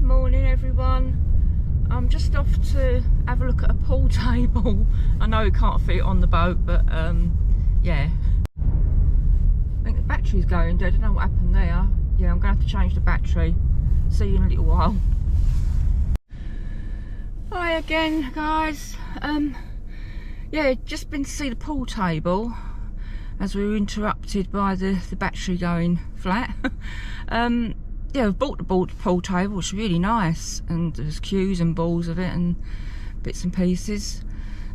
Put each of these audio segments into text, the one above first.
Morning everyone. I'm just off to have a look at a pool table. I know we can't fit it on the boat, but yeah. I think the battery's going dead. I don't know what happened there. Yeah, I'm gonna have to change the battery. See you in a little while. Hi again guys. Yeah, just been to see the pool table as we were interrupted by the battery going flat. Yeah, I've bought the pool table, which is really nice, and there's cues and balls of it and bits and pieces.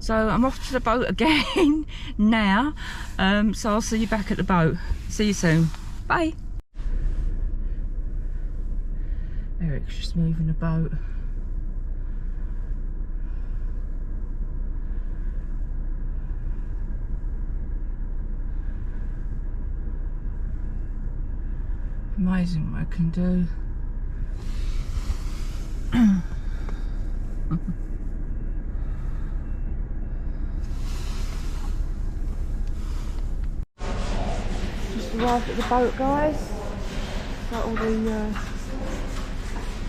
So I'm off to the boat again now, so I'll see you back at the boat. See you soon. Bye. Eric's just moving the boat. Amazing what I can do. Just arrived at the boat, guys. Got all the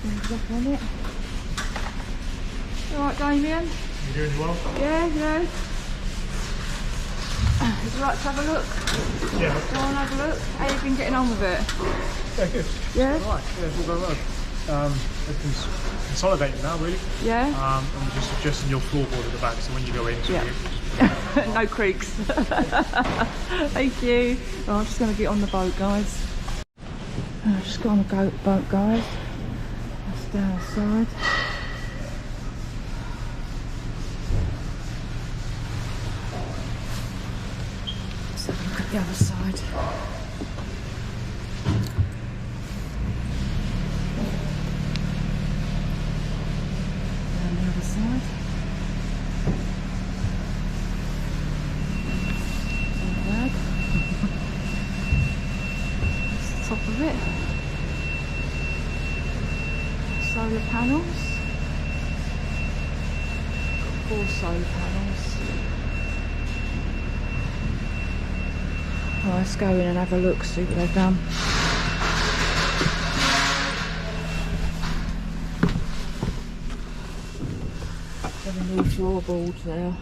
things up on it. Alright, Damien? You doing well? Yeah. Is it right to have a look? Yeah. Go on, have a look. How you been getting on with it? Yeah, good. Yeah? Right, yeah, it's all going well. Everything's consolidating now, really. Yeah? And we're just adjusting your floorboard at the back, so when you go in, Yeah. No creaks. Thank you. Well, I'm just going to get on the boat, guys. I've just got on the boat, guys. That's down the side. Let's have a look at the other side. And the other side. Bag. That's the top of it. Solar panels. Got 4 solar panels. Oh, let's go in and have a look, see what they've done. Got a new floorboard there.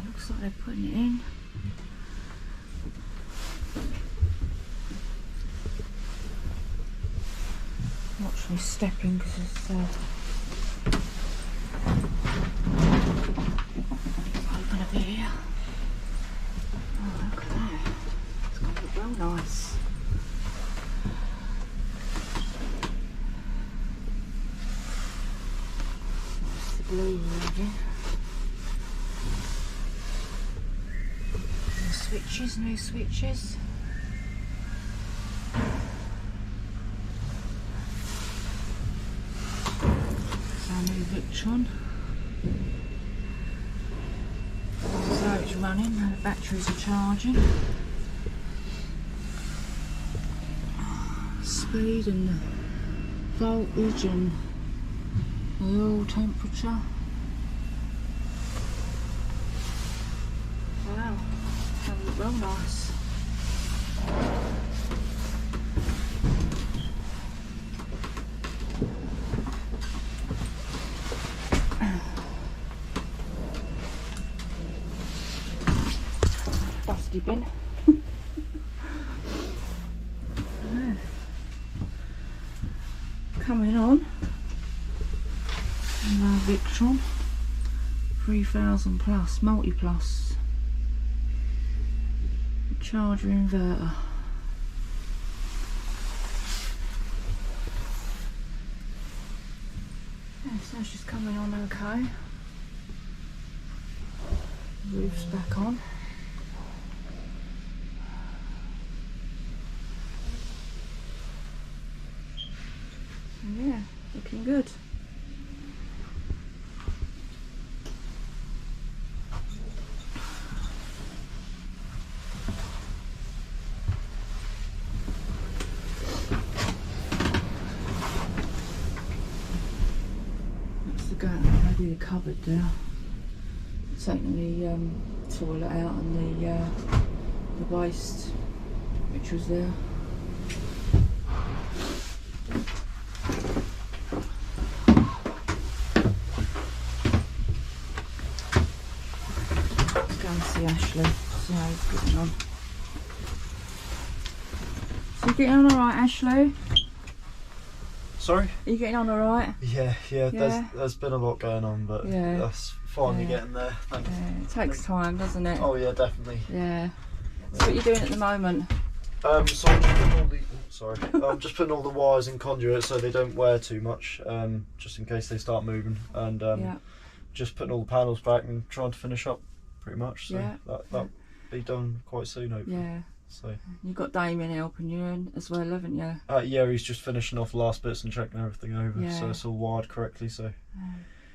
Looks like they're putting it in. Watch me stepping because it's open a bit here. Oh, look at that. It's going to look real nice. That's the blue again. New switches. It's our new Victron. So it's running and the batteries are charging. Speed and voltage and the oil temperature. Wow. That look real nice. Dusty bin. Coming on. And our Victron 3000 plus, multi plus. Charger inverter. Yeah, so she's coming on okay. Roof's back on. Yeah, looking good. going maybe the cupboard there. Taking the toilet out and the waste which was there. Let's go and see Ashley, see how he's getting on. So you getting on alright, Ashley? Sorry? Are you getting on alright? Yeah. There's been a lot going on, but that's finally getting there. Thanks. Yeah, it takes time, doesn't it? Oh yeah, definitely. Yeah. So what are you doing at the moment? So I'm just putting all the I'm just putting all the wires in conduit so they don't wear too much, just in case they start moving, and just putting all the panels back and trying to finish up pretty much. So that'll be done quite soon, hopefully. Yeah. So you've got Damien helping you as well, haven't you? Yeah, he's just finishing off the last bits and checking everything over, so it's all wired correctly. So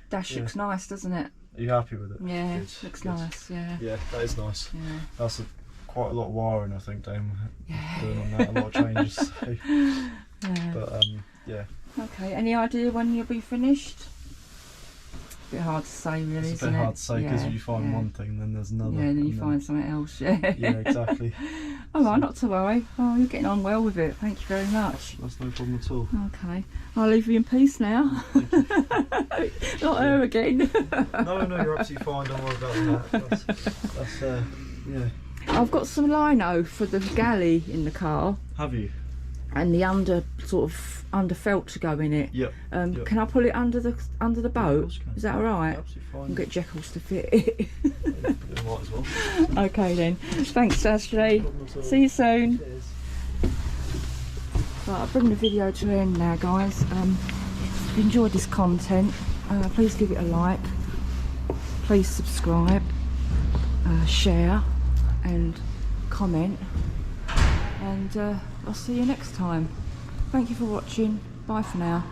dash looks nice, doesn't it? Are you happy with it? Yeah, looks nice. Yeah. Yeah, that is nice. Yeah. That's quite a lot of wiring, I think, Dame. Doing on that, a lot of changes. So. But yeah. Okay. Any idea when you'll be finished? Bit hard to say, really. It's a bit hard to say because you find one thing, then there's another. Yeah, and then you find something else. Yeah. Yeah, exactly. Oh, well, not to worry. Oh, you're getting on well with it. Thank you very much. That's no problem at all. Okay, I'll leave you in peace now. Thank you. Not her again. No, you're absolutely fine. Don't worry about that. That's yeah. I've got some lino for the galley in the car. Have you? And the under felt to go in it. Yep. Can I pull it under the boat? Is that all right? Absolutely fine. I'll get Jekyll's to fit it. Might as well. Okay then. Thanks, Ashley. See you soon. Cheers. Right, I'll bring the video to an end now, guys. If you enjoyed this content, please give it a like. Please subscribe, share, and comment. And I'll see you next time. Thank you for watching. Bye for now.